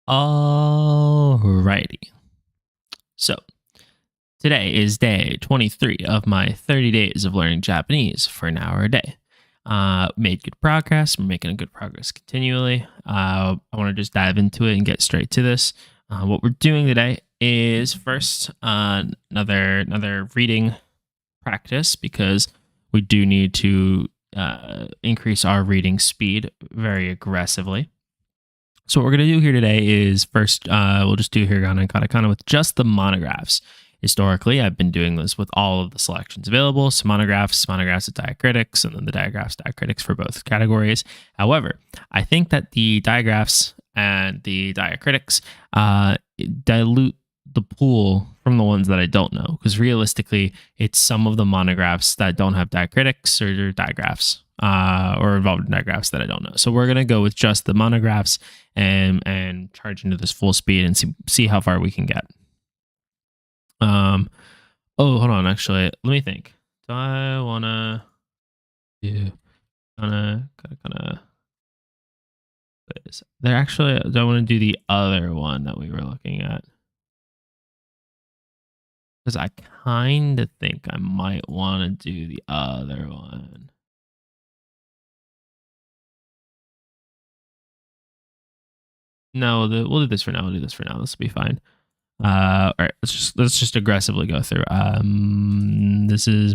Alrighty. So today is day 23 of my 30 days of learning Japanese for an hour a day. Made good progress. We're making good progress continually. I want to just dive into it and get straight to this. What we're doing today is first another reading practice because we do need to increase our reading speed very aggressively. So what we're going to do here today is first, we'll just do hiragana and katakana with just the monographs. Historically, I've been doing this with all of the selections available. So monographs with diacritics, and then the diacritics for both categories. However, I think that the digraphs and the diacritics dilute the pool from the ones that I don't know. Because realistically, it's some of the monographs that don't have diacritics or digraphs. Or involved in digraphs that I don't know. So we're gonna go with just the monographs and charge into this full speed and see how far we can get. Oh, hold on. Actually, let me think. Do I wanna do kind of? There actually. Do I want to do the other one that we were looking at? Because I kind of think I might want to do the other one. No, we'll do this for now. This will be fine. All right, let's just aggressively go through. This is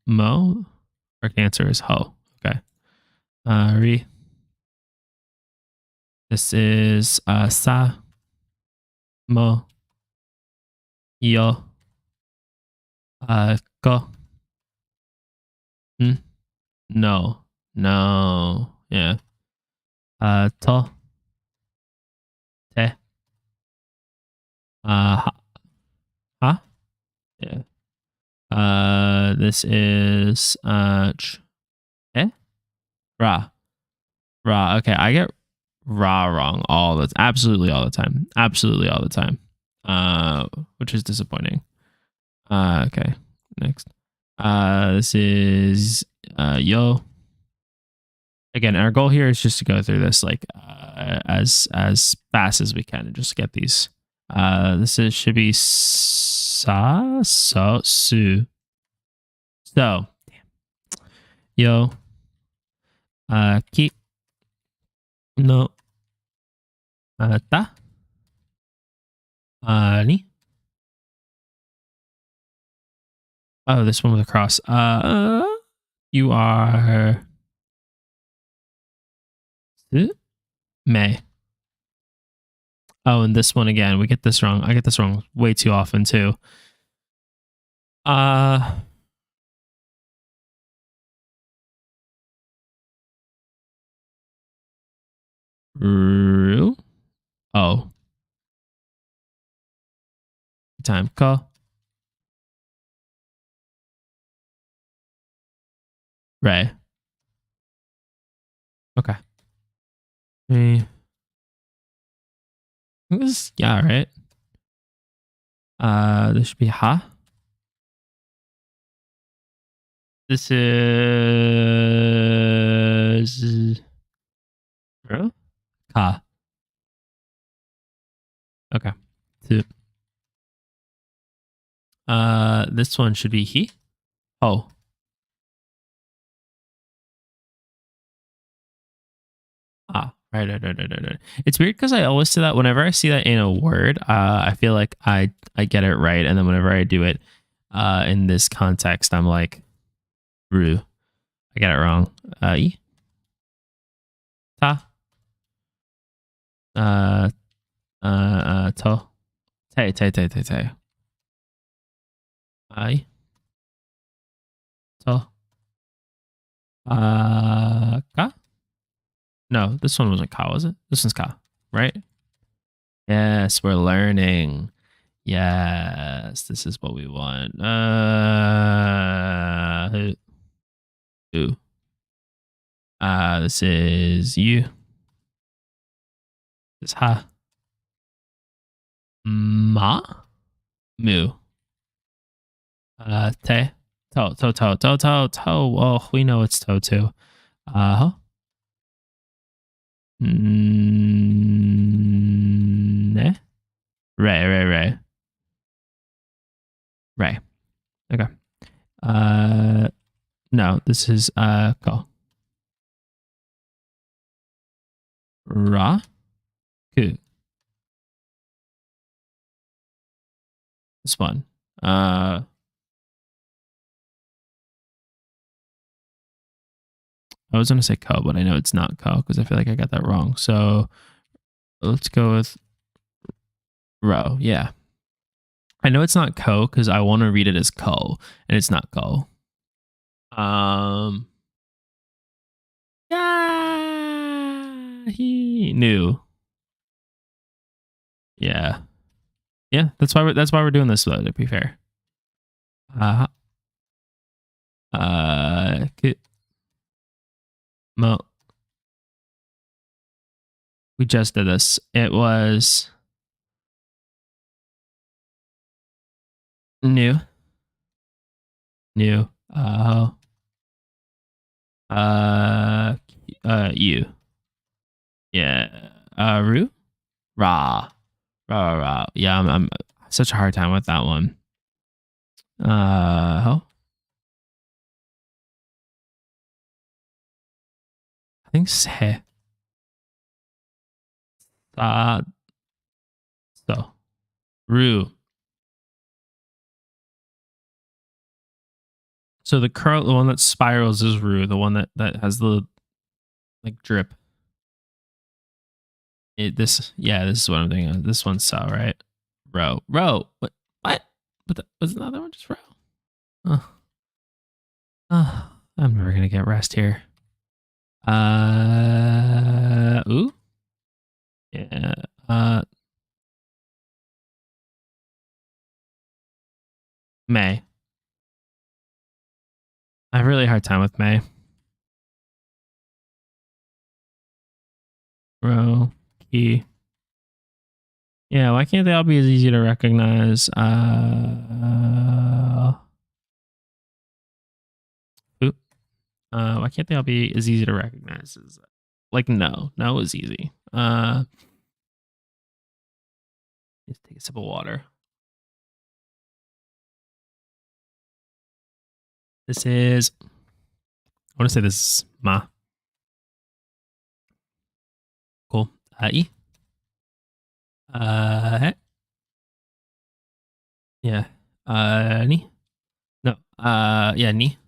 Mo. Our answer is Ho. Okay. Re. This is Sa. Mo. Yo. Go. No. Yeah. To. Te. Ha. Yeah. This is Ra. Okay, I get Ra wrong absolutely all the time. Which is disappointing. Okay. Next. This is Yo. Again, our goal here is just to go through this like as fast as we can and just get these. Should be Su. So, Yo. Ki. No. Ta. Ni. Oh, this one with a cross. You are. May. Oh, and this one again. We get this wrong. I get this wrong way too often too. Ru. Oh. Time. Ko. Ray. Okay. This, yeah, right. This should be Ha. This is Ka. Okay. Two. This one should be He. Oh. Right. It's weird because I always say that whenever I see that in a word, I feel like I get it right, and then whenever I do it in this context, I'm like, Ru. I get it wrong. I. Ta. To. Te. I. To. Ka. No, this one wasn't Ka, was it? This one's Ka, right? Yes, we're learning. Yes, this is what we want. Who? This is you. This is Ha. Ma. Mu. Te. To. Oh, we know it's to too. Huh? Ray. Okay. No, this is Ko. Ra. Ku. This one. I was gonna say Ko, but I know it's not Ko because I feel like I got that wrong. So let's go with Ro. Yeah. I know it's not Ko because I want to read it as Ko, and it's not Ko. Yeah, he knew. Yeah, That's why we're doing this though. To be fair. Mo. We just did this. It was new. You. You. Yeah. Ru. Ra. Ra. Yeah, I'm such a hard time with that one. Ho. I think se. So. Ru. So the one that spirals is Ru. The one that has the like drip. This is what I'm thinking of. This one's Sa, right? Ro. What? But was the other one just Ro? I'm never gonna get rest here. Ooh. Yeah. May. I have a really hard time with May. Ro. Key. Yeah, why can't they all be as easy to recognize? Why can't they all be as easy to recognize as like no is easy. Let's take a sip of water. This is I want to say this is Ma. Cool. E. Yeah. Ni. No. Yeah, ni.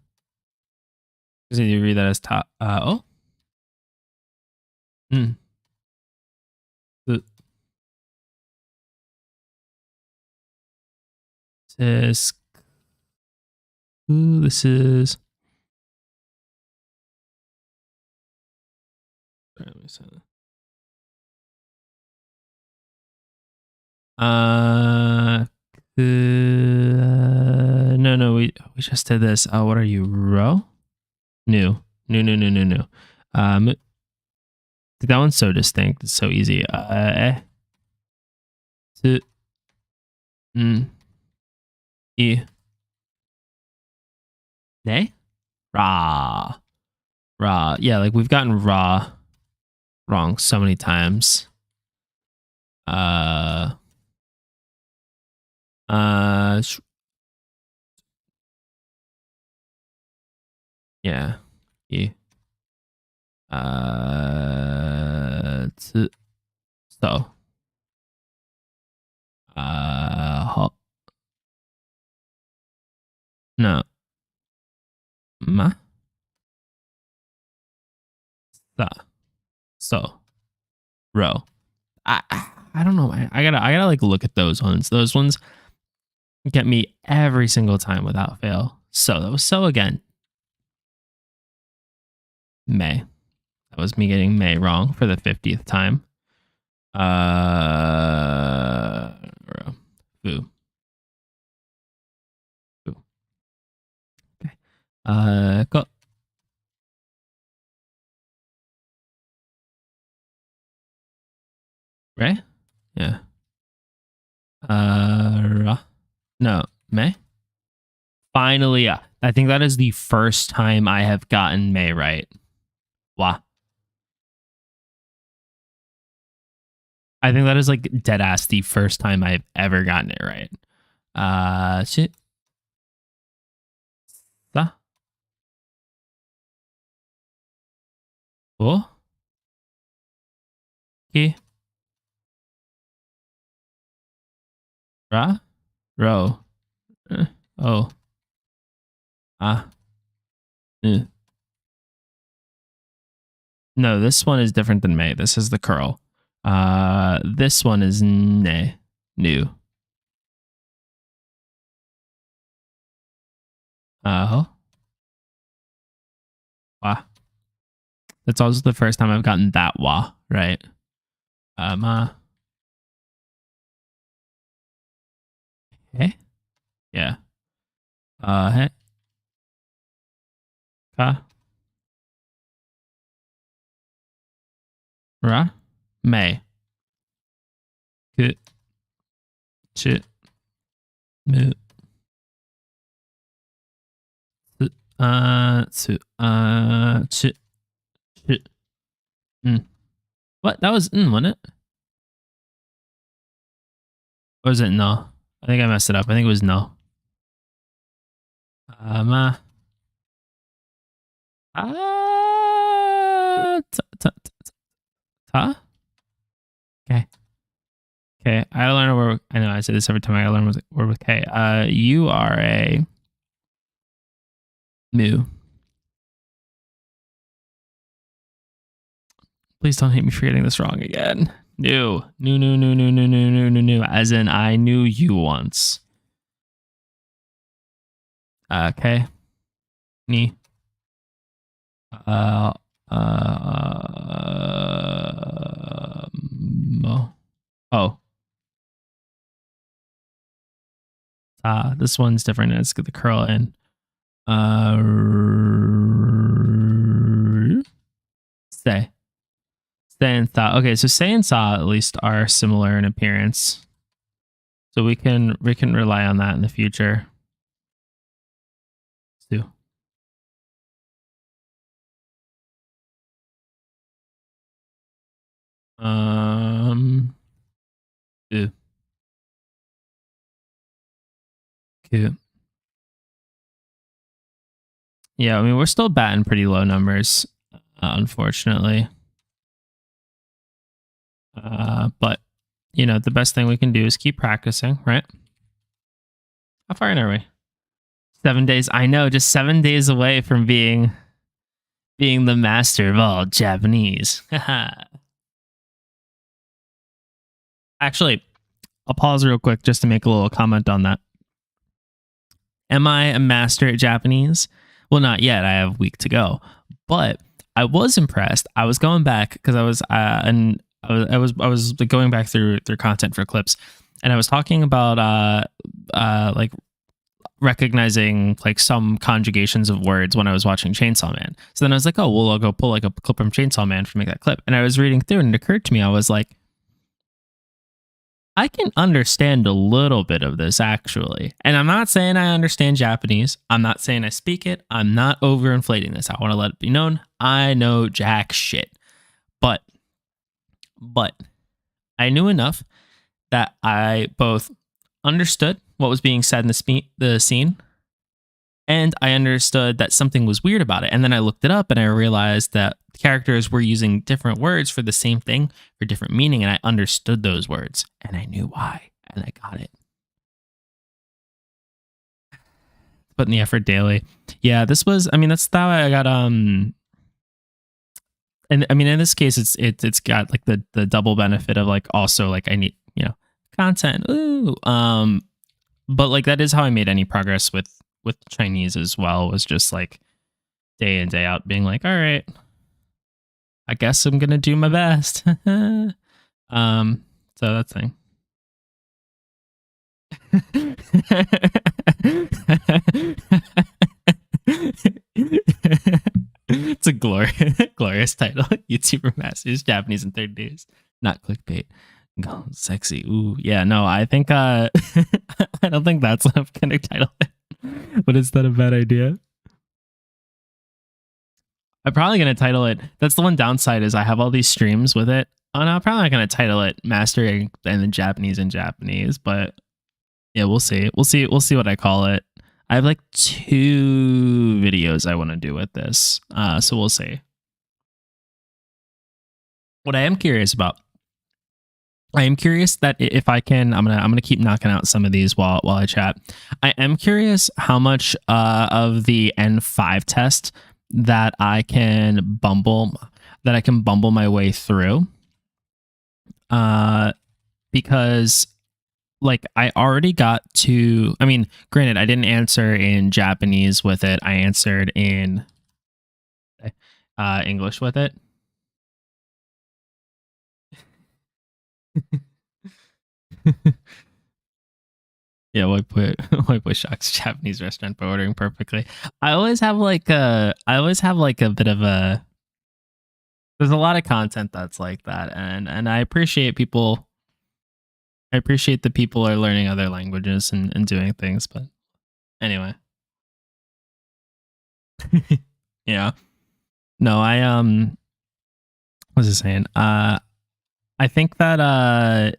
Because you read that as ta. Oh. This is. No, we just did this. What are you, Ro? New. That one's so distinct. It's so easy. E. Nay? Ra. Yeah, like we've gotten Ra wrong so many times. Yeah. E. So. No. Ma. Sa. So. Ro. I don't know. I gotta like look at those ones. Those ones get me every single time without fail. So that was so again. May. That was me getting May wrong for the 50th time. Boo. Okay. Go. Ray? Yeah. No. May? Finally, I think that is the first time I have gotten May right. Wah. I think that is like dead ass the first time I've ever gotten it right. Shit. Sa. Oh. Ki. Ra. Ro. Oh. Ah. No, this one is different than May. This is the curl. This one is ne. New. Wah. That's also the first time I've gotten that wah, right? Hey? Yeah. Hey. Ka. Ra. May. Ku. Ch. Mu. Ch. What? That was wasn't it? Or was it no? I think I messed it up. I think it was no. Ma. Ta. Okay. Okay. I learned a word. I know I say this every time I learn a word with K. You are a mu. Please don't hate me for getting this wrong again. New. As in, I knew you once. Okay. Ni. Oh. This one's different. Let's get the curl in. Stay. Stay and thaw. Okay, so say and saw at least are similar in appearance. So we can rely on that in the future. Let's do. Do. Cute. Yeah, I mean, we're still batting pretty low numbers, unfortunately. But, you know, the best thing we can do is keep practicing, right? How far in are we? 7 days. I know, just 7 days away from being the master of all Japanese. Actually, I'll pause real quick just to make a little comment on that. Am I a master at Japanese? Well, not yet. I have a week to go. But I was impressed. I was going back because I was going back through content for clips, and I was talking about like recognizing like some conjugations of words when I was watching Chainsaw Man. So then I was like, oh well, I'll go pull like a clip from Chainsaw Man to make that clip. And I was reading through, and it occurred to me, I was like, I can understand a little bit of this actually. And I'm not saying I understand Japanese. I'm not saying I speak it. I'm not overinflating this. I want to let it be known. I know jack shit. But I knew enough that I both understood what was being said in the scene, and I understood that something was weird about it. And then I looked it up and I realized that the characters were using different words for the same thing for different meaning. And I understood those words and I knew why, and I got it. Putting the effort daily. Yeah, that's how I got, and I mean, in this case, it's got like the double benefit of like, also like I need, you know, content. Ooh. But like, that is how I made any progress with Chinese as well, was just like day in, day out being like, all right, I guess I'm gonna do my best. So that thing. It's a glorious title. YouTuber masters Japanese in 30 days. Not clickbait. Go sexy. Ooh, yeah. No, I think I don't think that's what I'm gonna title it. But is that a bad idea? I'm probably gonna title it. That's the one downside, is I have all these streams with it. Oh no, I'm probably not gonna title it Mastering and then Japanese in Japanese, but yeah, we'll see. We'll see what I call it. I have like 2 videos I want to do with this. So we'll see. What I am curious about, I am curious that if I can, I'm gonna keep knocking out some of these while I chat. I am curious how much of the N5 test that I can bumble my way through. Because like I already got to, I mean, granted, I didn't answer in Japanese with it. I answered in English with it. Yeah, white boy shocks Japanese restaurant by ordering perfectly. I always have like a bit of a, there's a lot of content that's like that, and I appreciate people. I appreciate that people are learning other languages and doing things, but anyway. Yeah. No, what was I saying? I think that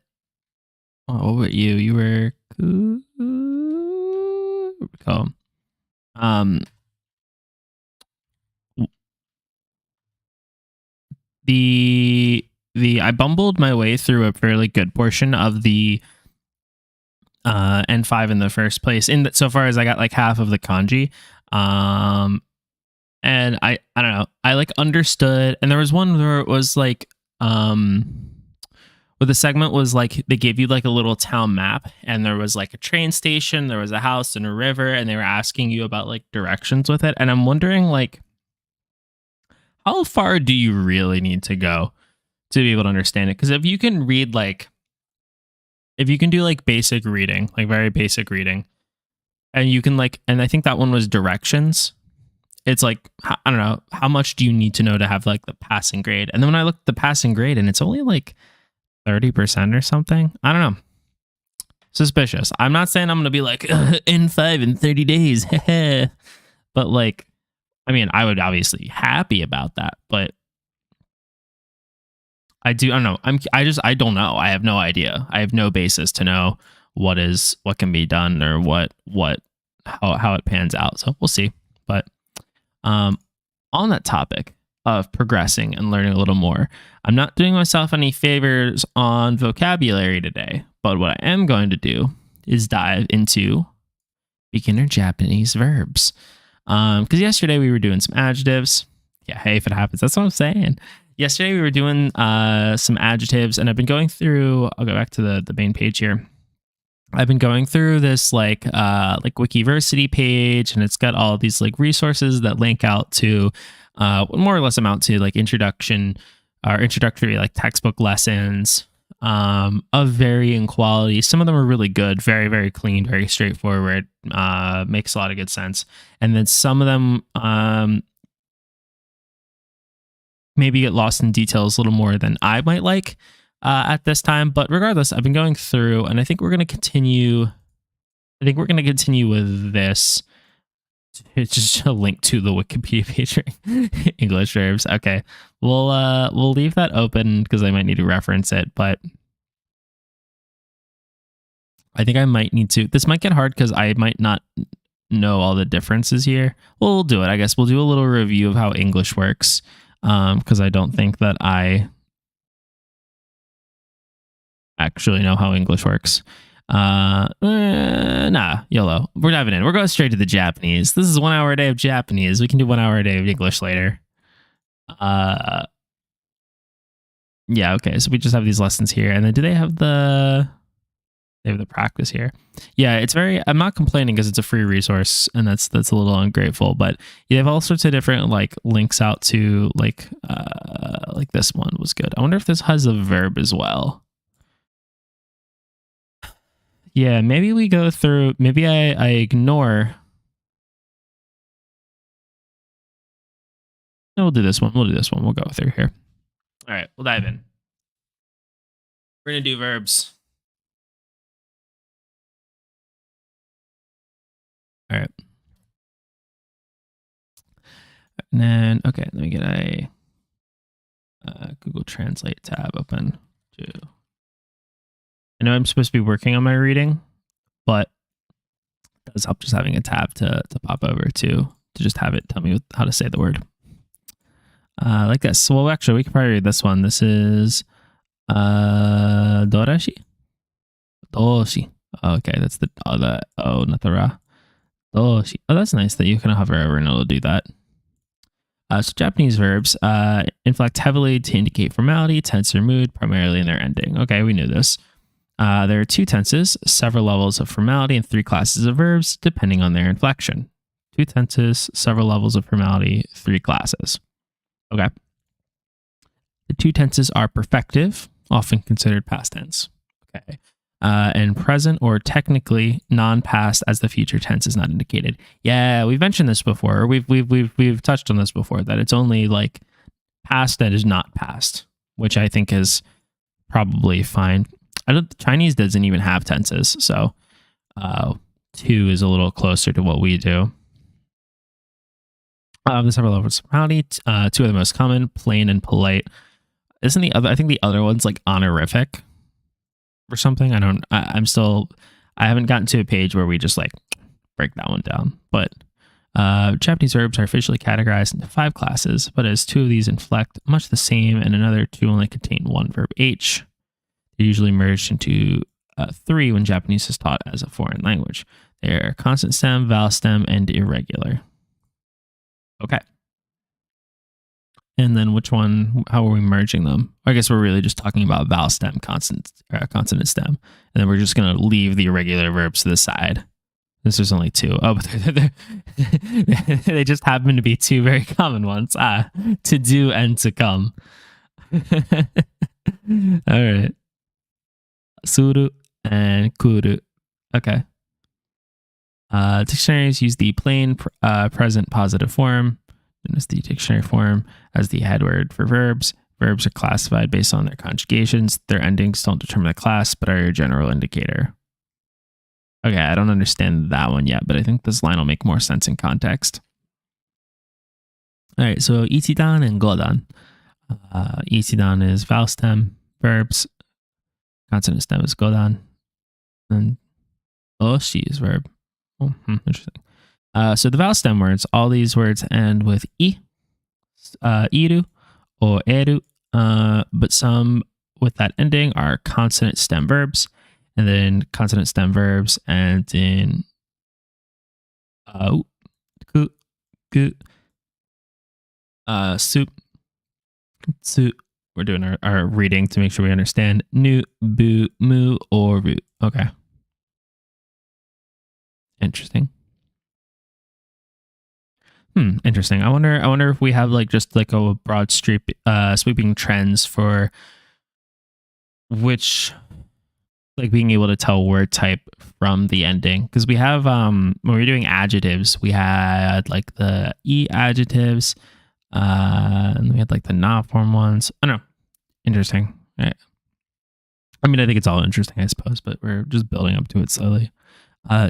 what were you? You were cool. Um the I bumbled my way through a fairly good portion of the N5 in the first place. So far as I got like half of the kanji. And I don't know. I like understood, and there was one where it was like where the segment was like they gave you like a little town map, and there was like a train station, there was a house and a river, and they were asking you about like directions with it. And I'm wondering like how far do you really need to go to be able to understand it? Because if you can read like, if you can do like basic reading, like very basic reading, and you can like, and I think that one was directions. It's like, I don't know, how much do you need to know to have like the passing grade? And then when I looked at the passing grade, and it's only like 30% or something. I don't know. Suspicious. I'm not saying I'm going to be like N5 in 30 days. But like, I mean, I would obviously be happy about that, but I don't know. I don't know. I have no idea. I have no basis to know what can be done or how it pans out. So we'll see. But on that topic of progressing and learning a little more, I'm not doing myself any favors on vocabulary today, but what I am going to do is dive into beginner Japanese verbs. Because yesterday we were doing some adjectives. Yeah, hey, if it happens, that's what I'm saying. Yesterday we were doing some adjectives, and I've been going through. I'll go back to the main page here. I've been going through this like Wikiversity page, and it's got all these like resources that link out to more or less amount to like introductory like textbook lessons of varying quality. Some of them are really good, very, very clean, very straightforward, makes a lot of good sense. And then some of them maybe get lost in details a little more than I might like at this time. But regardless, I've been going through, and I think we're going to continue. I think we're going to continue with this. It's just a link to the Wikipedia page for English verbs. Okay, we'll leave that open because I might need to reference it, but I think I might need to. This might get hard because I might not know all the differences here. Well, we'll do it. I guess we'll do a little review of how English works because I don't think that I actually know how English works. Nah, YOLO. We're diving in. We're going straight to the Japanese. This is 1 hour a day of Japanese. We can do 1 hour a day of English later. Yeah, okay. So we just have these lessons here. And then do they have the practice here? Yeah, it's very, I'm not complaining because it's a free resource, and that's a little ungrateful, but you have all sorts of different like links out to like this one was good. I wonder if this has a verb as well. Yeah, maybe we go through, maybe I ignore. No, we'll do this one. We'll go through here. All right, we'll dive in. We're going to do verbs. All right. And then, okay, let me get Google Translate tab open. I know I'm supposed to be working on my reading, but it does help just having a tab to pop over to just have it tell me how to say the word. Like this. Well, actually, we can probably read this one. This is Dorashi. Doshi. Okay, that's the not the ra. Doshi. Oh, that's nice that you can hover over and it'll do that. So Japanese verbs inflect heavily to indicate formality, tense, or mood, primarily in their ending. Okay, we knew this. There are 2 tenses, several levels of formality, and 3 classes of verbs, depending on their inflection. 2 tenses, several levels of formality, 3 classes. Okay. The 2 tenses are perfective, often considered past tense. Okay. And present or technically non-past as the future tense is not indicated. Yeah, we've mentioned this before. We've touched on this before, that it's only like past that is not past, which I think is probably fine. Chinese doesn't even have tenses, so 2 is a little closer to what we do. The several levels of formality, 2 are the most common, plain and polite. Isn't the other? I think the other one's like honorific or something. I haven't gotten to a page where we just like break that one down. But Japanese verbs are officially categorized into 5 classes, but as 2 of these inflect much the same and another 2 only contain one verb H, they're usually merged into 3 when Japanese is taught as a foreign language. They're consonant stem, vowel stem, and irregular. Okay. And then which one, how are we merging them? I guess we're really just talking about vowel stem, consonant stem. And then we're just going to leave the irregular verbs to the side. This is only 2. Oh, but they just happen to be 2 very common ones. To do and to come. All right. Suru and kuru. Okay. Dictionaries use the plain present positive form, known as the dictionary form, as the head word for verbs. Verbs are classified based on their conjugations. Their endings don't determine the class, but are a general indicator. Okay, I don't understand that one yet, but I think this line will make more sense in context. All right, so ichidan and godan. Ichidan is vowel stem verbs. Consonant stem is godan. And oshi is verb. Oh, interesting. So the vowel stem words, all these words end with I, iru, or eru, but some with that ending are consonant stem verbs, and then consonant stem verbs and in ku, gu, soup, tsu. We're doing our reading to make sure we understand. Nu, bu, mu, or ru. Okay. Interesting. Interesting. I wonder if we have like just like a broad sweeping trends for which, like being able to tell word type from the ending. Because we have when we were doing adjectives, we had like the E adjectives, and we had like the not form ones. I don't know. Interesting. Right. I mean, I think it's all interesting, I suppose, but we're just building up to it slowly.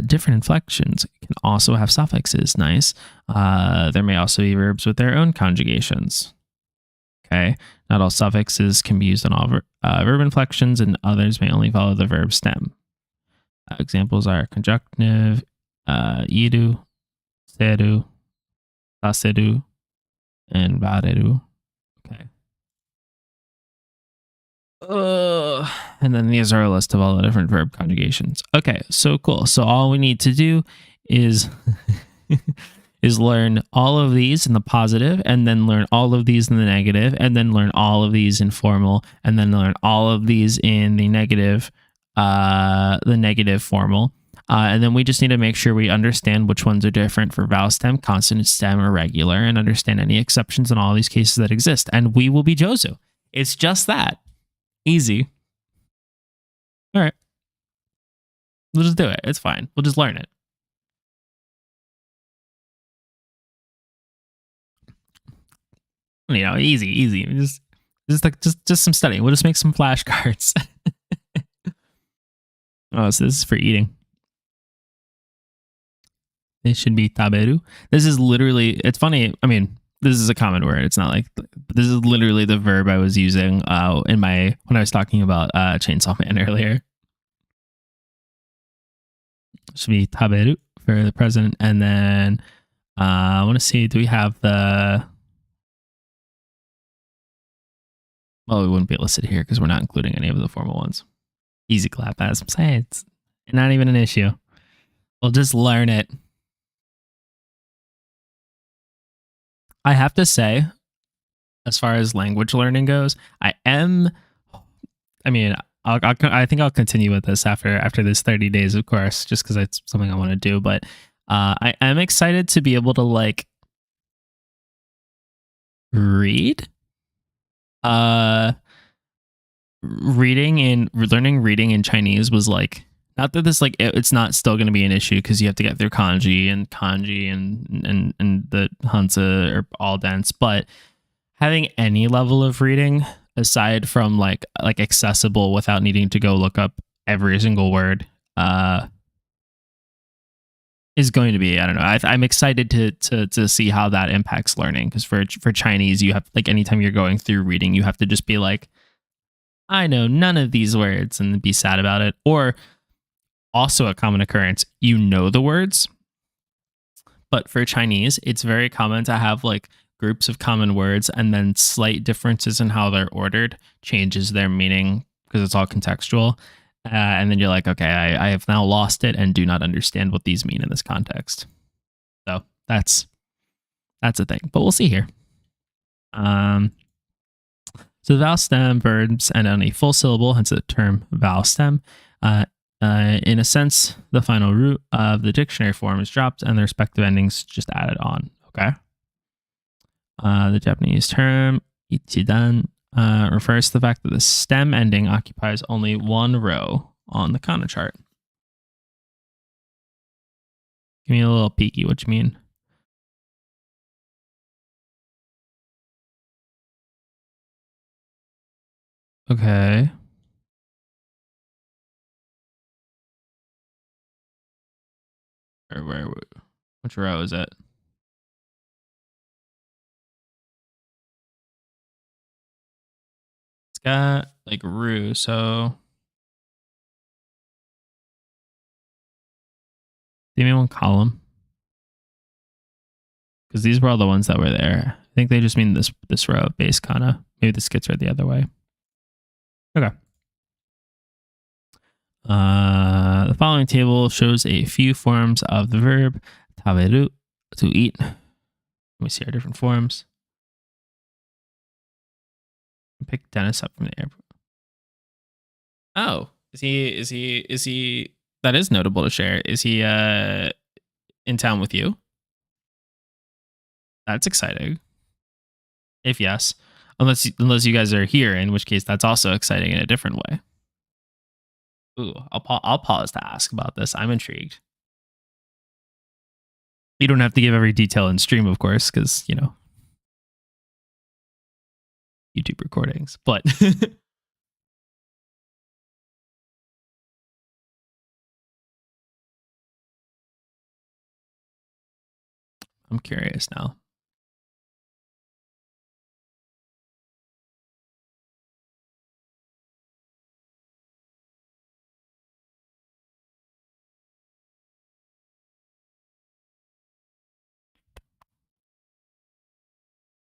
Different inflections can also have suffixes. Nice. There may also be verbs with their own conjugations. Okay. Not all suffixes can be used on all verb inflections, and others may only follow the verb stem. Examples are conjunctive, iru, seru, saseru, and vareru. Okay. And then these are a list of all the different verb conjugations. Okay, so cool. So all we need to do is is learn all of these in the positive, and then learn all of these in the negative, and then learn all of these in formal, and then learn all of these in the negative formal. And then we just need to make sure we understand which ones are different for vowel stem, consonant stem, or regular, and understand any exceptions in all these cases that exist. And we will be Jozu. It's just that. Easy. All right. We'll just do it. It's fine. We'll just learn it. You know, easy. Just some studying. We'll just make some flashcards. Oh, so this is for eating. It should be taberu. This is literally, it's funny. I mean, this is a common word. It's not like this is literally the verb I was using in my when I was talking about Chainsaw Man earlier. Should be taberu for the present, and then I want to see. Do we have the? Well, we wouldn't be listed here because we're not including any of the formal ones. Easy clap, as I'm saying. It's not even an issue. We'll just learn it. I have to say, as far as language learning goes, I think I'll continue with this after this 30 days, of course, just because it's something I want to do. But I am excited to be able to like read. Learning reading in Chinese was like, not that this like it's not still going to be an issue because you have to get through kanji and the hanzi are all dense, but having any level of reading aside from like accessible without needing to go look up every single word is going to be, I don't know. I'm excited to see how that impacts learning, because for Chinese, you have like anytime you're going through reading, you have to just be like, I know none of these words and be sad about it. Or also a common occurrence, you know the words, but for Chinese, it's very common to have like groups of common words and then slight differences in how they're ordered changes their meaning because it's all contextual. And then you're like, okay, I have now lost it and do not understand what these mean in this context. So that's a thing, but we'll see here. So the vowel stem verbs end on a full syllable, hence the term vowel stem. In a sense, the final root of the dictionary form is dropped and the respective endings just added on. Okay. The Japanese term ichidan refers to the fact that the stem ending occupies only one row on the kana chart. Give me a little peeky. What you mean? Okay. Which row is it? It's got like roux, so give me one column, because these were all the ones that were there. I think they just mean this row base kana. Maybe this gets read the other way. Okay. The following table shows a few forms of the verb taberu, to eat. Let me see our different forms. Pick Dennis up from the airport. Oh, is he? That is notable to share. Is he in town with you? That's exciting. If yes, unless you guys are here, in which case that's also exciting in a different way. Ooh, I'll pause to ask about this. I'm intrigued. You don't have to give every detail in stream, of course, because YouTube recordings, but I'm curious now.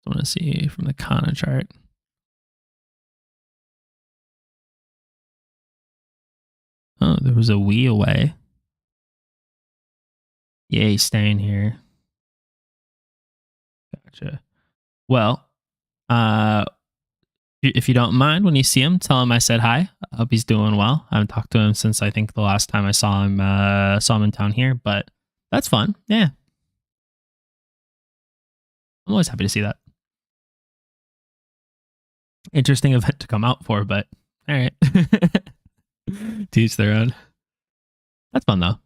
I want to see from the kana chart. Oh, there was a we away. Yay, staying here. Gotcha. Well, if you don't mind, when you see him, tell him I said hi. I hope he's doing well. I haven't talked to him since I think the last time I saw him in town here, but that's fun. Yeah. I'm always happy to see that. Interesting event to come out for, but all right. Teach their own. That's fun though.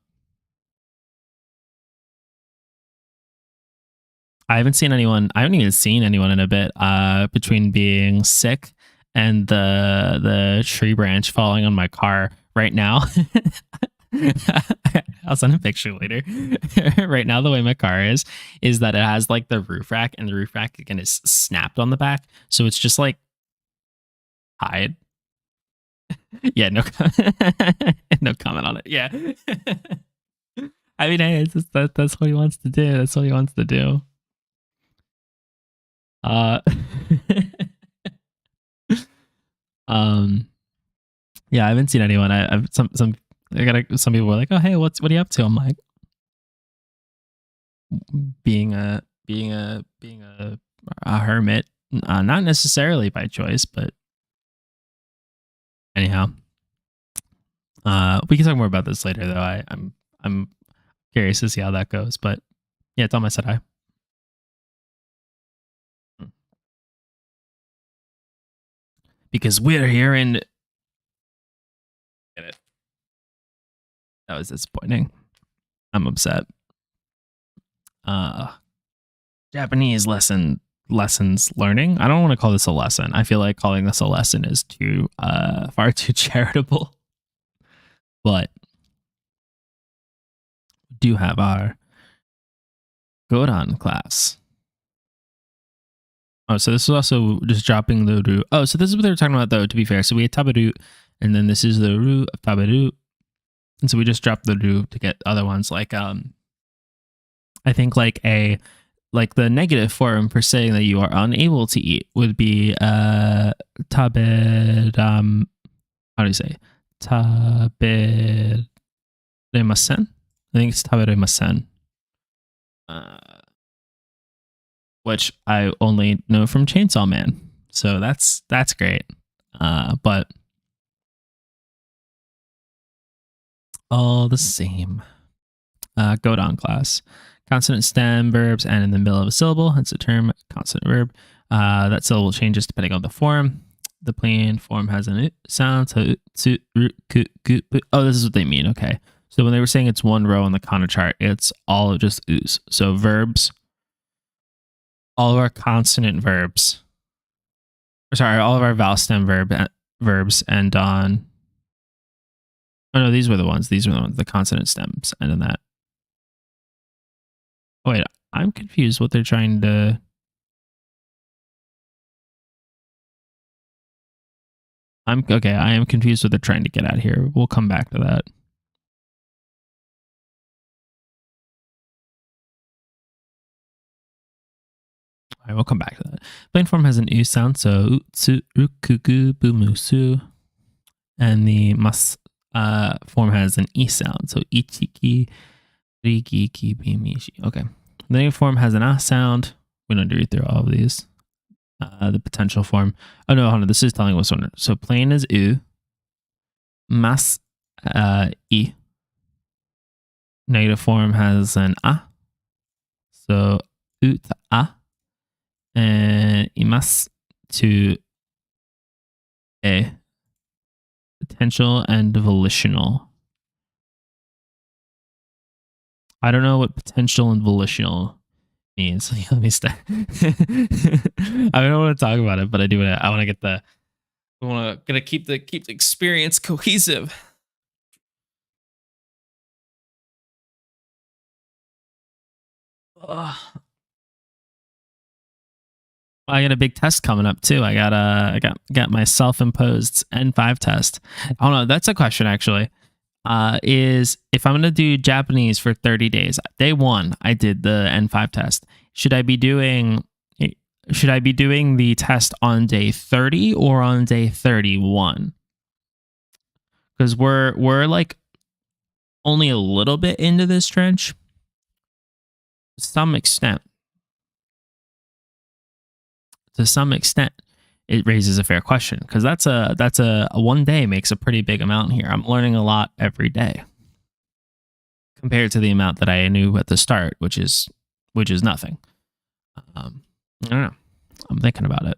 I haven't even seen anyone in a bit between being sick and the tree branch falling on my car right now. I'll send a picture later. Right now, the way my car is that it has like the roof rack, and the roof rack again is snapped on the back, so it's just like hide. Yeah, no, no comment on it. Yeah, I mean, hey, it's just that's what he wants to do. That's what he wants to do. Uh, yeah, I haven't seen anyone. I've some people were like, oh hey, what are you up to? I'm like, being a hermit, not necessarily by choice, but anyhow, we can talk more about this later though. I'm curious to see how that goes, but yeah, tell him I said hi. Because we're here and get it. That was disappointing. I'm upset. Japanese lessons learning. I don't want to call this a lesson. I feel like calling this a lesson is too far too charitable. But we do have our Godan class. Oh, so this is also just dropping the root. Oh, so this is what they were talking about though, to be fair. So we had tabaru, and then this is the root of tabaru. And so we just dropped the root to get other ones like I think like the negative form for saying that you are unable to eat would be tabed how do you say? Taberemasen? I think it's taberemasen. Which I only know from Chainsaw Man. So that's great. But all the same. Godan class. Consonant stem verbs and in the middle of a syllable, hence the term consonant verb. That syllable changes depending on the form. The plain form has an sound. So, oh, this is what they mean. Okay. So when they were saying it's one row on the Kana chart, it's all just ooze. So verbs, all of our consonant verbs, all of our vowel stem verbs end on. Oh no, these were the ones. These were the ones, the consonant stems end on that. Oh, wait, I'm confused what they're trying to. I am confused what they're trying to get at here. We'll come back to that. All right, we'll come back to that. Plain form has an u sound, so utsu, rukugu, bumusu. And the mas form has an e sound, so ichiki, rigiki, bimishi. Okay. The negative form has an a sound. We don't read through all of these. The potential form. Oh no, hold on. This is telling us one. So plain is u. Mas e. Negative form has an a. So ut a. And imas to a. Potential and volitional. I don't know what potential and volitional means. Let me start. I don't want to talk about it, but I do. I want to get the. I want to keep the experience cohesive. Ugh. I got a big test coming up too. I got my self-imposed N5 test. Oh no, that's a question actually. Is if I'm gonna do Japanese for 30 days, day 1 I did the N5 test. Should I be doing the test on day 30 or on day 31? Because we're like only a little bit into this trench, to some extent. To some extent, it raises a fair question because that's a one day makes a pretty big amount here. I'm learning a lot every day compared to the amount that I knew at the start, which is nothing. I don't know. I'm thinking about it.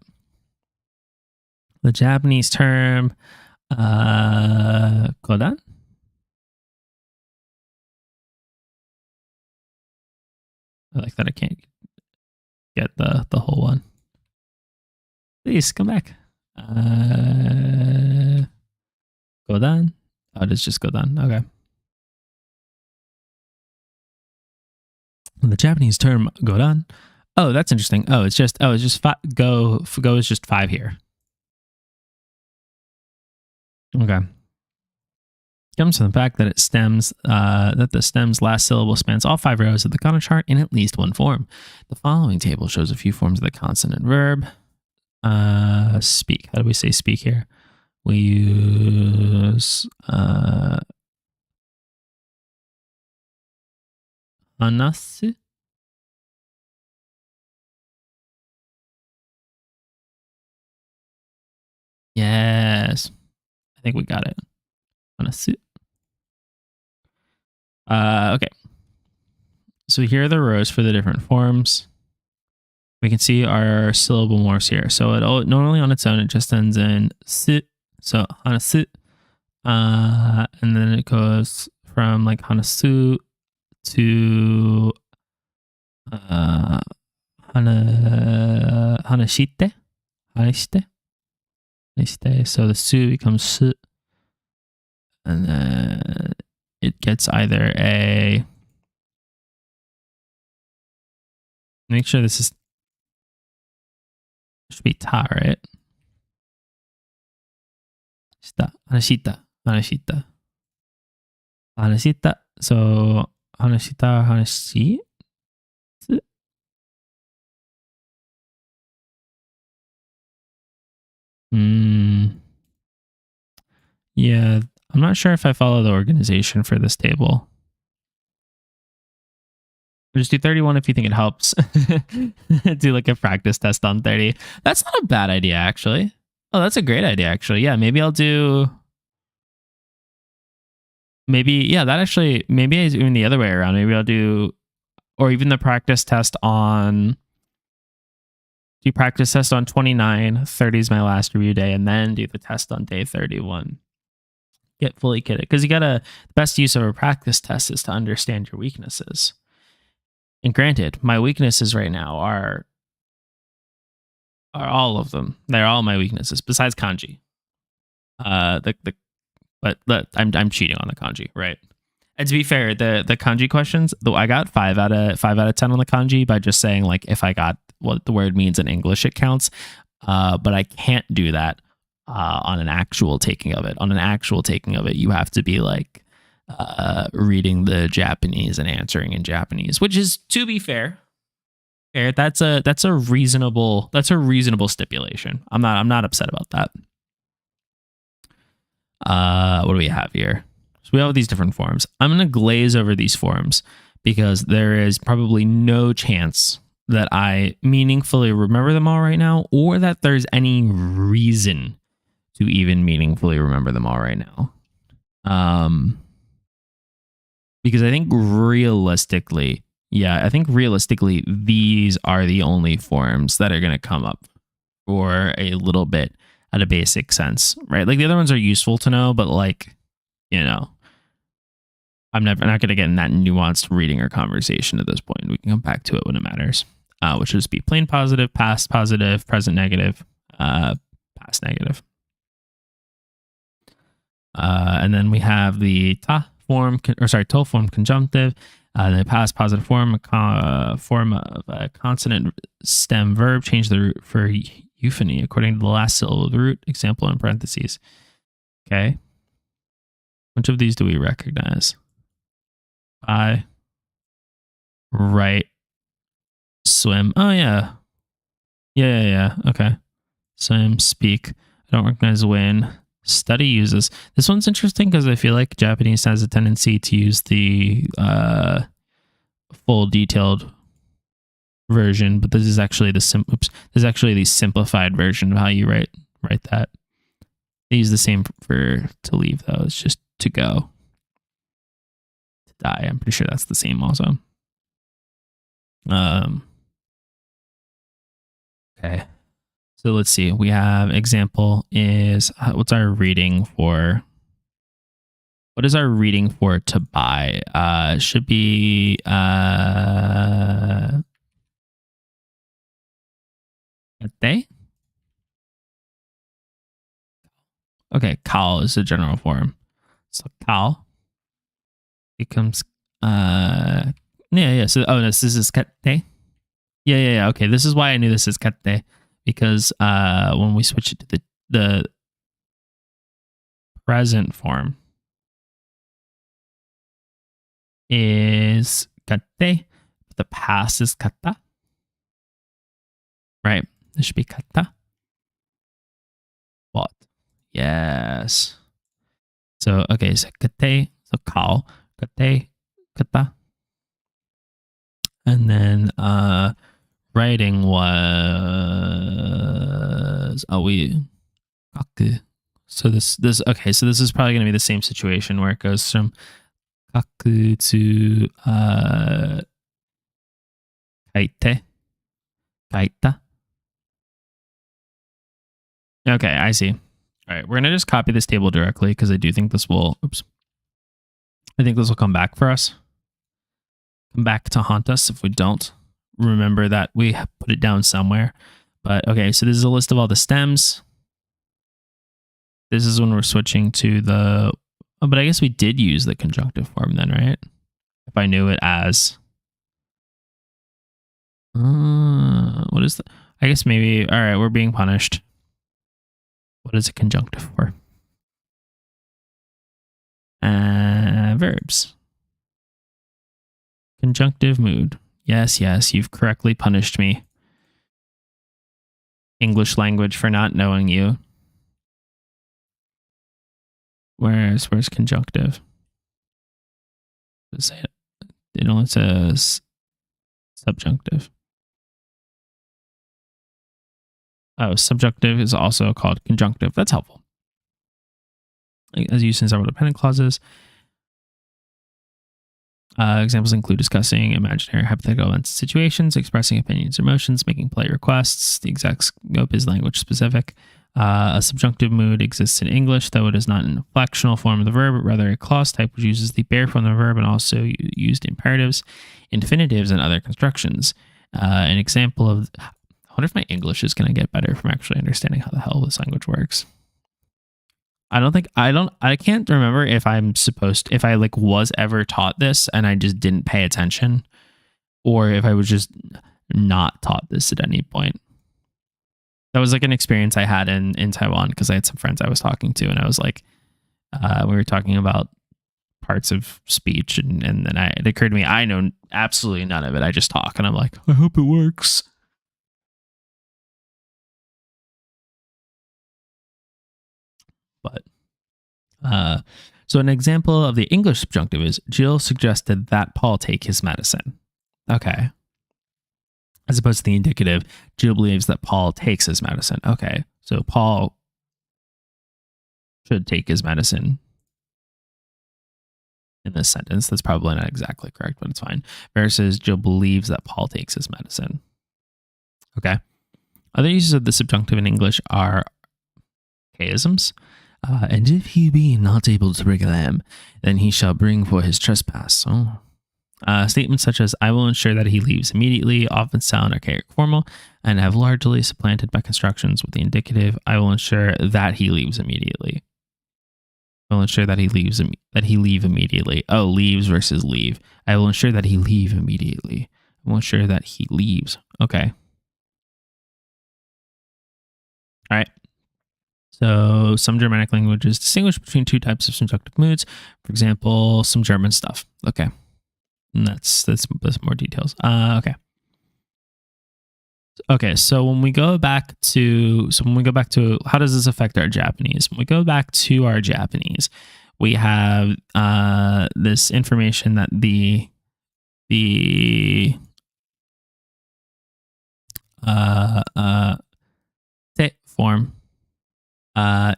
The Japanese term, Godan. I like that I can't get the whole one. Please come back. Godan. Oh, it's just Godan. Okay. The Japanese term goran. Oh, that's interesting. It's just go is just 5 here. Okay. Comes from the fact that that the stem's last syllable spans all 5 rows of the kana chart in at least one form. The following table shows a few forms of the consonant verb. Speak. How do we say speak here? We use hanasu. Yes. I think we got it. Hanasu. Okay. So here are the rows for the different forms. We can see our syllable morphs here. So it normally on its own, it just ends in su. So hanasu. And then it goes from like hanasu to hanashite. So the su becomes su. And then it gets either a... Make sure this is... Should be ta, right? Hanashita. So hanashita, hanashi. Yeah, I'm not sure if I follow the organization for this table. Just do 31 if you think it helps. Do like a practice test on 30. That's not a bad idea, actually. Oh, that's a great idea, actually. Yeah, maybe I'll do... Maybe even the other way around. Maybe I'll do... Or even the practice test on... Do practice test on 29, 30 is my last review day, and then do the test on day 31. Get fully kitted. Because the best use of a practice test is to understand your weaknesses. And granted, my weaknesses right now are all of them. They're all my weaknesses, besides kanji. But I'm cheating on the kanji, right? And to be fair, the kanji questions, though, I got 5 out of 10 on the kanji by just saying like if I got what the word means in English, it counts. But I can't do that on an actual taking of it. On an actual taking of it, you have to be like reading the Japanese and answering in Japanese, which is, to be fair, that's a reasonable stipulation. I'm not upset about that. What do we have here? So we have these different forms. I'm going to glaze over these forms because there is probably no chance that I meaningfully remember them all right now, or that there's any reason to even meaningfully remember them all right now. Because I think realistically, these are the only forms that are going to come up for a little bit at a basic sense, right? Like the other ones are useful to know, but like, you know, I'm not going to get in that nuanced reading or conversation at this point. We can come back to it when it matters, which would just be plain positive, past positive, present negative, past negative. And then we have the to form conjunctive, the past positive form, form of a consonant stem verb, change the root for euphony according to the last syllable of the root, example in parentheses. Okay. Which of these do we recognize? I, write, swim. Oh, yeah. Yeah. Okay. Swim, speak. I don't recognize win. Study uses. This one's interesting because I feel like Japanese has a tendency to use the full detailed version, but this is actually the simplified version of how you write that. They use the same for to leave though. It's just to go. To die. I'm pretty sure that's the same also. Okay. So let's see. We have example is what's our reading for? What is our reading for to buy? Should be they? Okay, Kal is the general form. So Kal becomes Yeah. So, this is katte. Yeah. Okay, this is why I knew this is katte, because when we switch it to the present form is katte, the past is kata, right? This should be kata. What? Yes. So, okay, so kate, so kao, kate, kata. And then writing was kaku. So this okay, so this is probably going to be the same situation where it goes from kaku to kaite, kaita. Okay, I see. All right, we're going to just copy this table directly because I do think this will, I think this will come back for us. Come back to haunt us if we don't remember that we put it down somewhere. But okay, so this is a list of all the stems. This is when we're switching to the, oh, but I guess we did use the conjunctive form then, right? If I knew it as, what is the, I guess maybe, all right, we're being punished. What is a conjunctive for? Verbs. Conjunctive mood. Yes, you've correctly punished me. English language for not knowing you. Where's conjunctive? Let's say it. It only says subjunctive. Oh, subjunctive is also called conjunctive. That's helpful. As used in several dependent clauses. Examples include discussing imaginary hypothetical events, situations, expressing opinions or emotions, making polite requests. The exact scope is language specific. A subjunctive mood exists in English, though it is not an inflectional form of the verb, but rather a clause type which uses the bare form of the verb and also used imperatives, infinitives, and other constructions. An example of, I wonder if my English is going to get better from actually understanding how the hell this language works. I can't remember if if I like was ever taught this and I just didn't pay attention, or if I was just not taught this at any point. That was like an experience I had in Taiwan because I had some friends I was talking to, and I was like, we were talking about parts of speech, and then it occurred to me, I know absolutely none of it. I just talk, and I'm like, I hope it works. But so an example of the English subjunctive is Jill suggested that Paul take his medicine. Okay. As opposed to the indicative, Jill believes that Paul takes his medicine. Okay. So Paul should take his medicine in this sentence. That's probably not exactly correct, but it's fine. Versus Jill believes that Paul takes his medicine. Okay. Other uses of the subjunctive in English are chaisms. And if he be not able to bring them, then he shall bring for his trespass. Oh. Statements such as, I will ensure that he leaves immediately, often sound archaic formal, and have largely supplanted by constructions with the indicative, I will ensure that he leaves immediately. I will ensure that he leave immediately. Oh, leaves versus leave. I will ensure that he leave immediately. I will ensure that he leaves. Okay. All right. So some Germanic languages distinguish between two types of subjunctive moods. For example, some German stuff. Okay. And that's more details. Okay. Okay, so when we go back to how does this affect our Japanese? When we go back to our Japanese, we have this information that the te form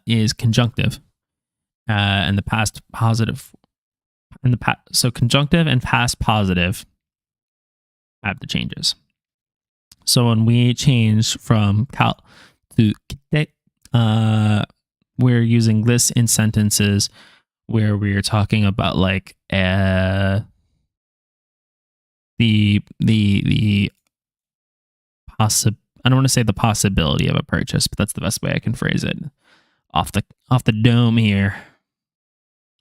is conjunctive, and the past positive, so conjunctive and past positive have the changes. So when we change from kal to kite, we're using this in sentences where we're talking about like the I don't want to say the possibility of a purchase, but that's the best way I can phrase it. Off the dome here.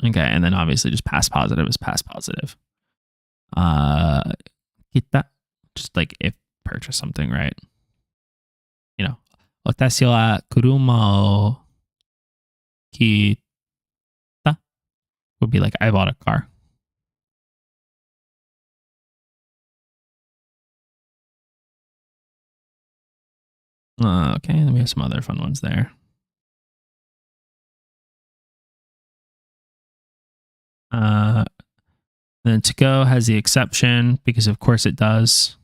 Okay, and then obviously just past positive is past positive. kita, just like if purchase something, right? You know, watashi wa kuruma o kita would be like I bought a car. Okay, then we have some other fun ones there. Then to go has the exception because of course it does.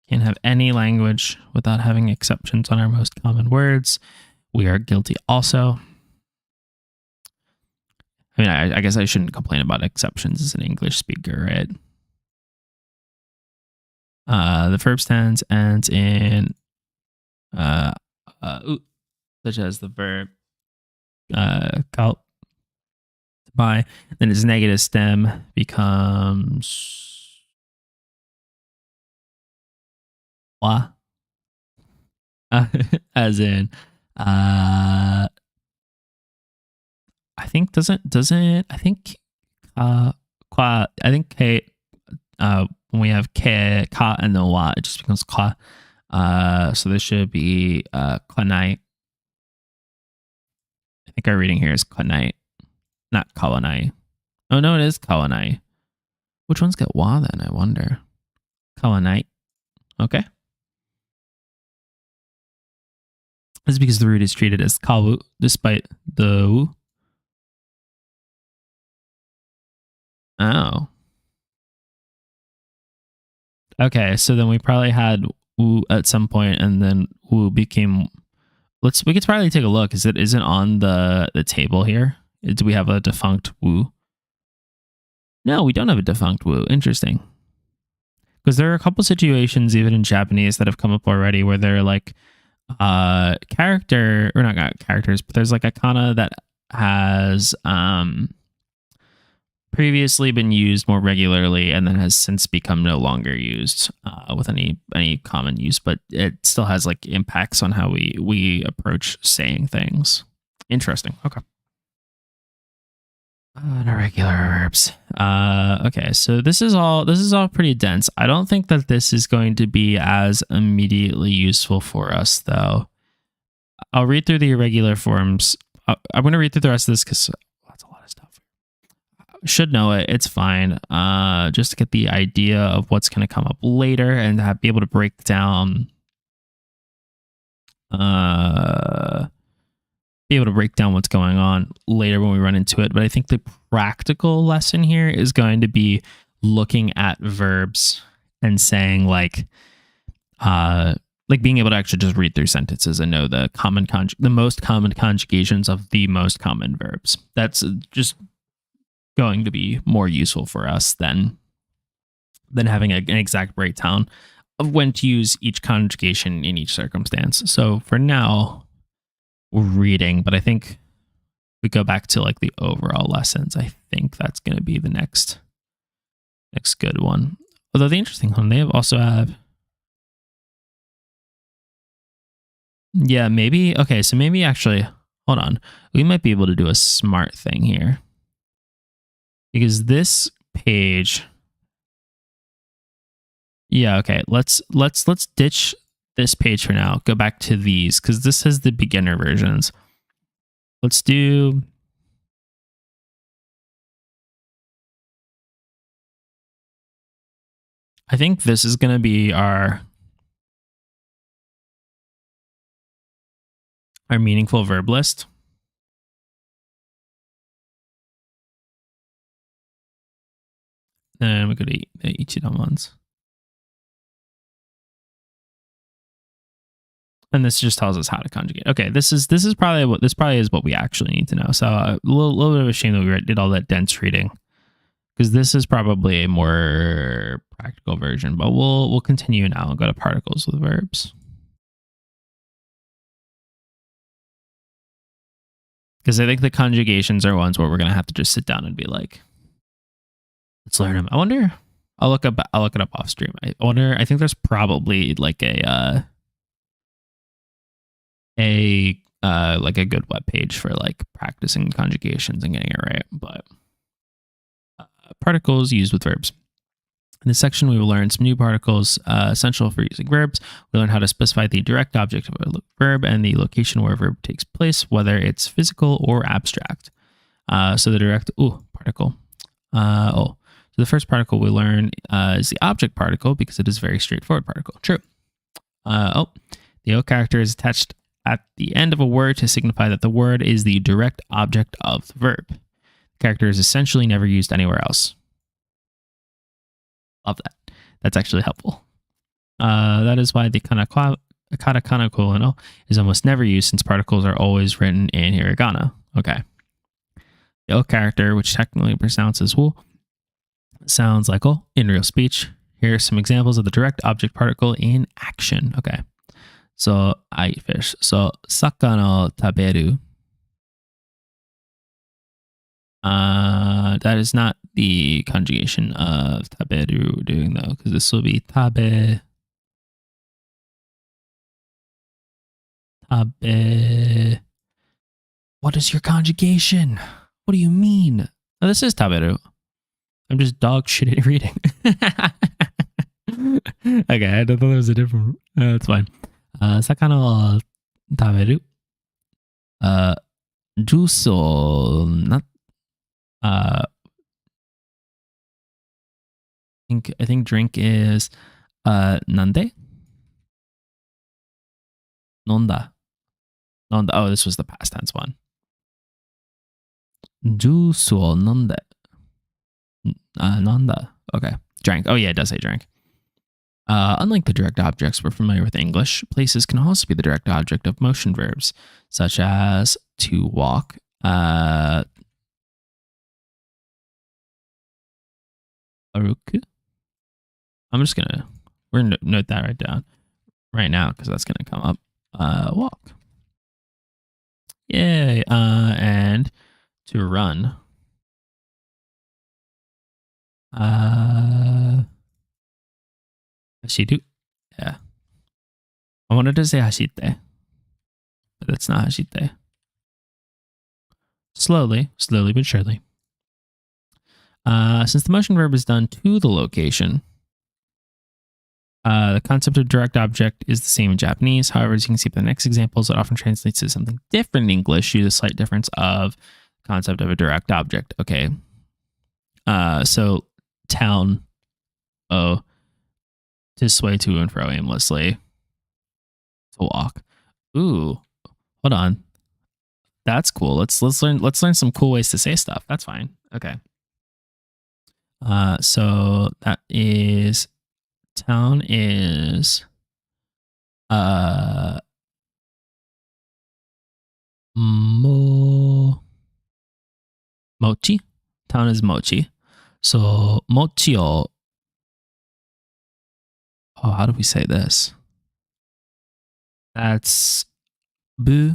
Can't have any language without having exceptions on our most common words. We are guilty also. I mean, I guess I shouldn't complain about exceptions as an English speaker, right? The verb tense ends in such as the verb to buy. Then its negative stem becomes wa, as in I think doesn't I think qua I think k when we have k ka and then wa it just becomes ka. So this should be kwanai. I think our reading here is kwanai, not kawanai. Oh no, it is kawanai. Which ones get wa then? I wonder. Kawanai. Okay. This is because the root is treated as kawu despite the wu. Oh. Okay, so then we probably had wu at some point, and then wu became. We could probably take a look. Is it isn't on the table here? Do we have a defunct wu? No, we don't have a defunct wu. Interesting. Because there are a couple situations even in Japanese that have come up already where they're like character or not characters, but there's like a kana that has previously been used more regularly and then has since become no longer used with any common use, but it still has like impacts on how we approach saying things. Interesting. Okay. Irregular verbs. Okay, so this is all pretty dense. I don't think that this is going to be as immediately useful for us, though. I'll read through the irregular forms. I'm going to read through the rest of this because that's a lot of stuff. Should know it. It's fine. Just to get the idea of what's going to come up later and be able to break down. Be able to break down what's going on later when we run into it. But I think the practical lesson here is going to be looking at verbs and saying like being able to actually just read through sentences and know the most common conjugations of the most common verbs. That's just going to be more useful for us than having an exact breakdown of when to use each conjugation in each circumstance. So for now, reading, but I think we go back to like the overall lessons. I think that's going to be the next good one. Although the interesting one, they also have, yeah, maybe. Okay, so maybe actually, hold on, we might be able to do a smart thing here because this page. Yeah, okay. Let's ditch this page for now. Go back to these because this is the beginner versions. Let's do. I think this is going to be our meaningful verb list. And we go to the Ichidan ones. And this just tells us how to conjugate. Okay, this is probably what we actually need to know. So a little bit of a shame that we did all that dense reading because this is probably a more practical version. But we'll continue now and go to particles with verbs because I think the conjugations are ones where we're gonna have to just sit down and be like, let's learn them. I wonder. I'll look it up off stream. I wonder. I think there's probably like a good web page for like practicing conjugations and getting it right. But particles used with verbs. In this section, we will learn some new particles essential for using verbs. We'll learn how to specify the direct object of a verb and the location where a verb takes place, whether it's physical or abstract. So the direct particle. So the first particle we learn is the object particle because it is a very straightforward particle. True. The O character is attached at the end of a word to signify that the word is the direct object of the verb. The character is essentially never used anywhere else. Love that. That's actually helpful. That is why the katakana kono is almost never used since particles are always written in hiragana. Okay. The O character, which technically pronounces wo, sounds like o in real speech. Here are some examples of the direct object particle in action. Okay. So, I eat fish. So, sakana taberu. That is not the conjugation of taberu we're doing though, because this will be tabe. What is your conjugation? What do you mean? Oh, this is taberu. I'm just dog shit at reading. Okay, I thought there was a different. It's fine. Sakana wa taberu. Juice o not. I think drink is nande? Nonda. Nonda. Oh, this was the past tense one. Juice o nonde. Nonda. Okay. Drank. Oh yeah, it does say drank. Unlike the direct objects we're familiar with in English, places can also be the direct object of motion verbs, such as to walk, aruku. We're gonna note that right now because that's gonna come up. Walk. Yay. And to run. Hashiru. Yeah. I wanted to say hashite, but that's not hashite. Slowly but surely. Since the motion verb is done to the location, the concept of direct object is the same in Japanese. However, as you can see from the next examples, it often translates to something different in English due to the slight difference of concept of a direct object. Okay. So town, to sway to and fro aimlessly, to walk. Ooh, hold on. That's cool. Let's learn some cool ways to say stuff. That's fine. Okay. So that is town is mochi. Town is mochi. So mochi o. Oh, how do we say this? That's bu.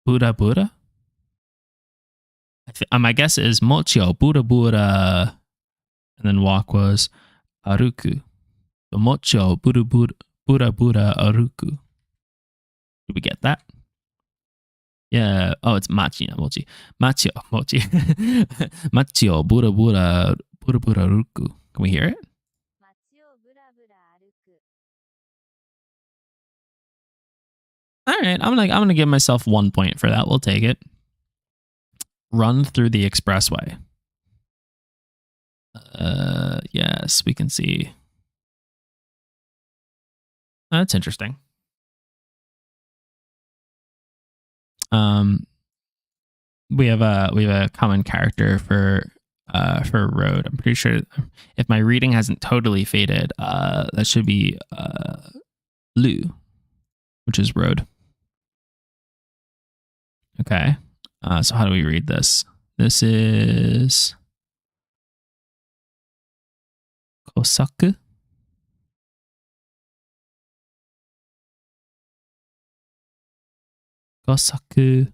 Buddha. My guess is mochi o Buddha, and then walk was aruku. So mochi o Buddha aruku. Did we get that? Yeah. Oh, it's machi, not mochi. Machi o mochi. Machi o Buddha aruku. Can we hear it? All right, I'm gonna give myself 1 point for that. We'll take it. Run through the expressway. Yes, we can see. That's interesting. We have a common character for road. I'm pretty sure if my reading hasn't totally faded, that should be lu, which is road. Okay. So how do we read this? This is kosaku. Kosaku.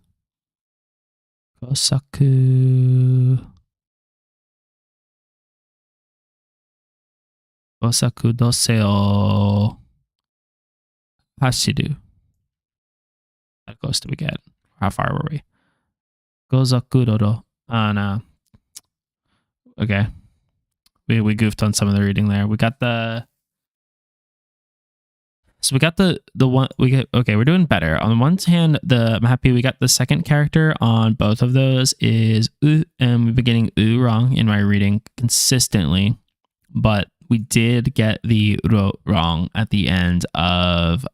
Kosaku dose o hashiru. How close do we get? How far were we? Gozoku Doro. No. Okay. We goofed on some of the reading there. We got the one we get. Okay, we're doing better. On one hand, I'm happy we got the second character on both of those is and we've been getting wrong in my reading consistently, but we did get the ro wrong at the end of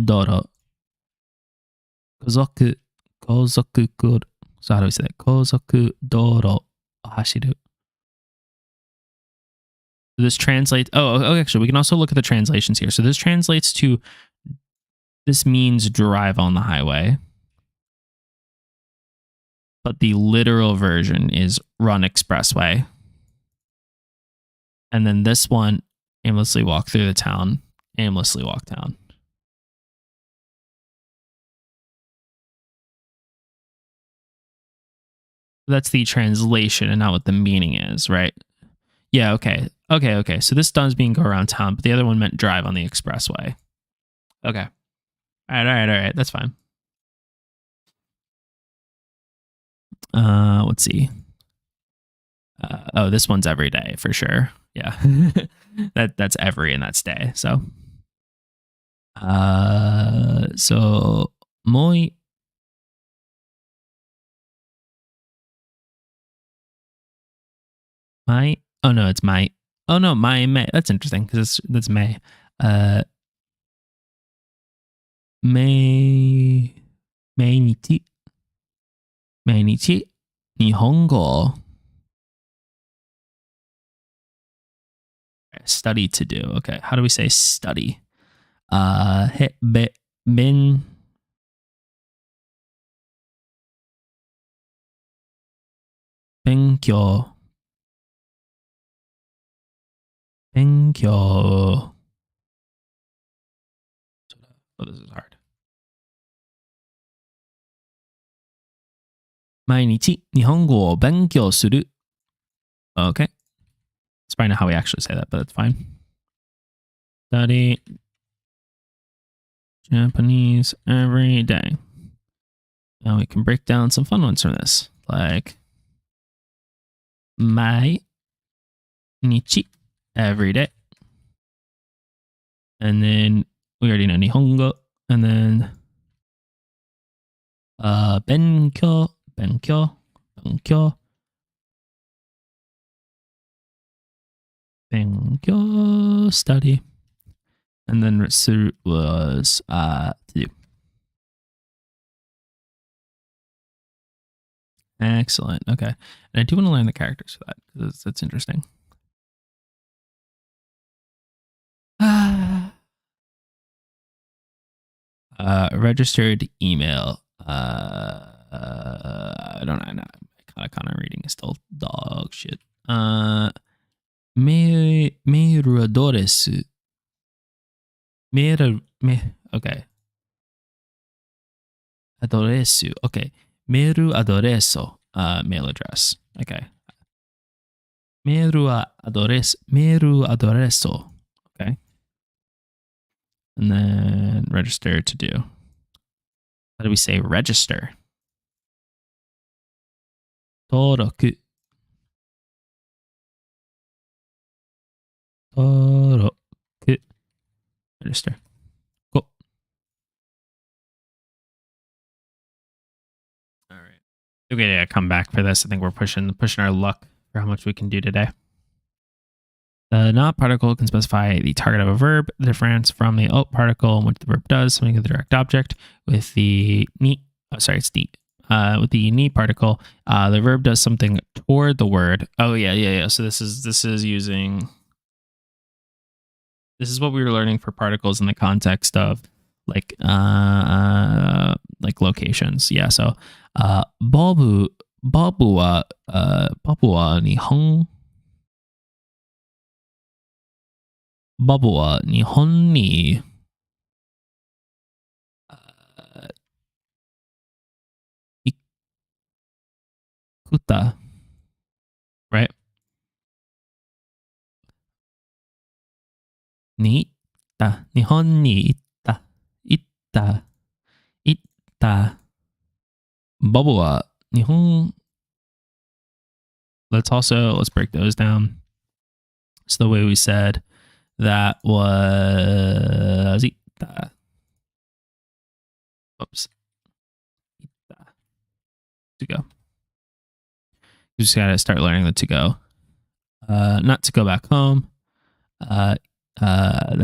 Doro. Kozoku kuru. So how do we say that? Kozoku Doro hashiru. This translates. Actually, we can also look at the translations here. So this translates to. This means drive on the highway, but the literal version is run expressway. And then this one, aimlessly walk through the town. Aimlessly walk down. That's the translation and not what the meaning is, right? Yeah, okay. So this does mean go around town, but the other one meant drive on the expressway. Okay. All right. That's fine. Let's see. This one's every day for sure. Yeah. that's every and that's day. So moi my oh no, it's my oh no, my May. That's interesting because that's May. May 毎日日本語 study to do. Okay, how do we say study? Ben Benkyo. Oh, this is hard. 毎日日本語を勉強する. Okay. It's probably not how we actually say that, but it's fine. Study Japanese every day. Now we can break down some fun ones from this, like 毎日 every day. And then we already know Nihongo. And then 勉強 study. And then Suru was to do. Excellent. Okay. And I do want to learn the characters for that because that's interesting. Registered email. I don't know. Kind of reading is still dog shit. メールアドレス。Okay. アドレス。Okay. メールアドレス。mail address. Okay. メールアドレス。Okay. And then register to do. How do we say register? 登録 register. Cool. All right. Okay, yeah, come back for this. I think we're pushing our luck for how much we can do today. The not particle can specify the target of a verb, the difference from the particle in which the verb does something with the direct object. With the ni, with the ni particle, the verb does something toward the word. Oh yeah. So this is using. This is what we were learning for particles in the context of like locations. Yeah. So Bobu wa Nihon. Bobu wa Nihon ni ikuta. Right? Ni た。日本に行った。行った。行った。Bubble は日本 let's break those down. So the way we said that was ita. Oops. Ita. To go. You just gotta start learning the to go. Not to go back home. That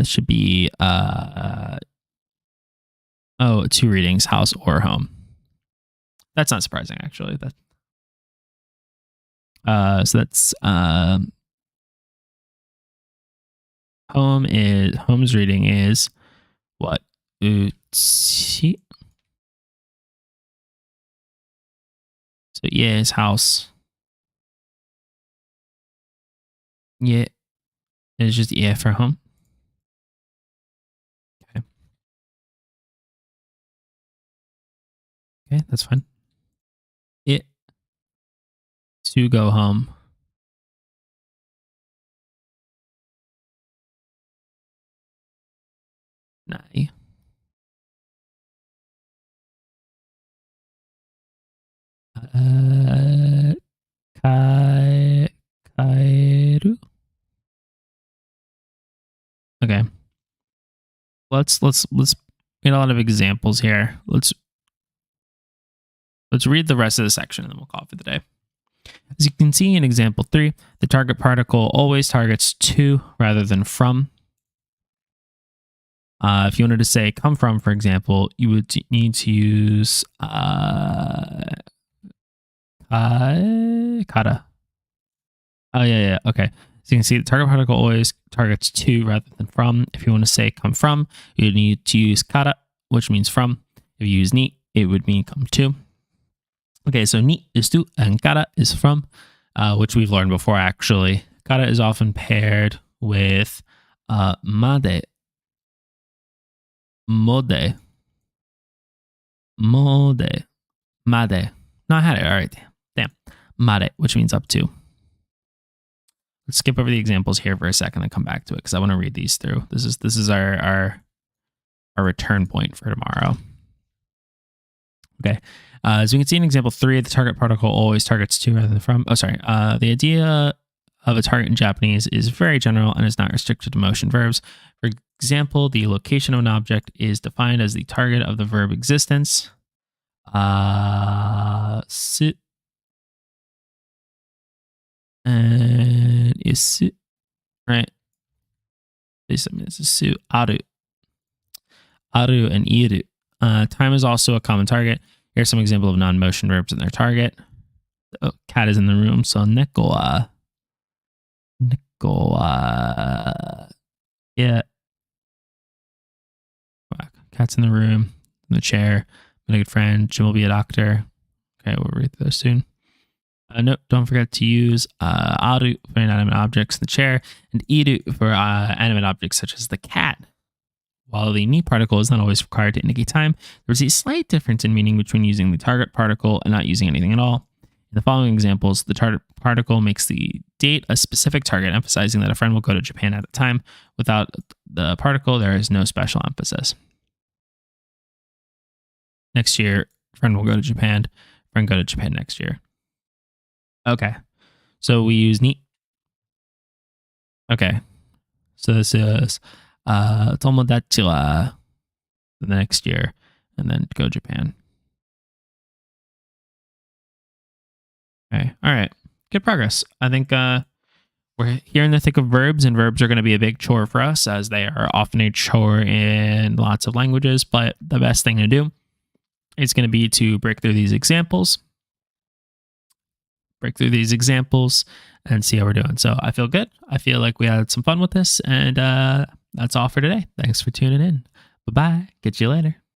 should be two readings, house or home. That's not surprising, actually. So that's home's reading is what? Utsi. So yeah, is house. Yeah, it's just yeah for home. Okay, that's fine. It to go home. Nai. Kaeru. Okay. Let's get a lot of examples here. Let's read the rest of the section and then we'll call it for the day. As you can see in example 3, the target particle always targets to rather than from. If you wanted to say come from, for example, you would need to use kata. Oh, yeah. Okay. So you can see the target particle always targets to rather than from. If you want to say come from, you need to use kata, which means from. If you use ni, it would mean come to. Okay, so ni is to and kata is from, which we've learned before, actually. Kata is often paired with made, mode, made. No, I had it. All right. Damn. Made, which means up to. Let's skip over the examples here for a second and come back to it because I want to read these through. This is our return point for tomorrow. Okay. As we can see in example 3, the target particle always targets to rather than from. Oh, sorry. The idea of a target in Japanese is very general and is not restricted to motion verbs. For example, the location of an object is defined as the target of the verb existence. Sit and isu, right? This is su, aru. Aru and iru. Time is also a common target. Here's some example of non-motion verbs in their target. Oh, cat is in the room, so neko wa. Yeah. Cat's in the room, in the chair. My good friend, Jim will be a doctor. Okay, we'll read those soon. Note, don't forget to use aru for inanimate objects in the chair and iru for animate objects such as the cat. While the ni particle is not always required to indicate time, there's a slight difference in meaning between using the target particle and not using anything at all. In the following examples, the target particle makes the date a specific target, emphasizing that a friend will go to Japan at the time. Without the particle, there is no special emphasis. Next year, friend will go to Japan. Friend go to Japan next year. Okay, so we use ni. Okay, so this is tomodachi wa the next year, and then go Japan. Okay, all right, good progress. I think we're here in the thick of verbs, and verbs are going to be a big chore for us as they are often a chore in lots of languages, but the best thing to do is going to be to break through these examples and see how we're doing. So I feel good. I feel like we had some fun with this, and that's all for today. Thanks for tuning in. Bye-bye. Catch you later.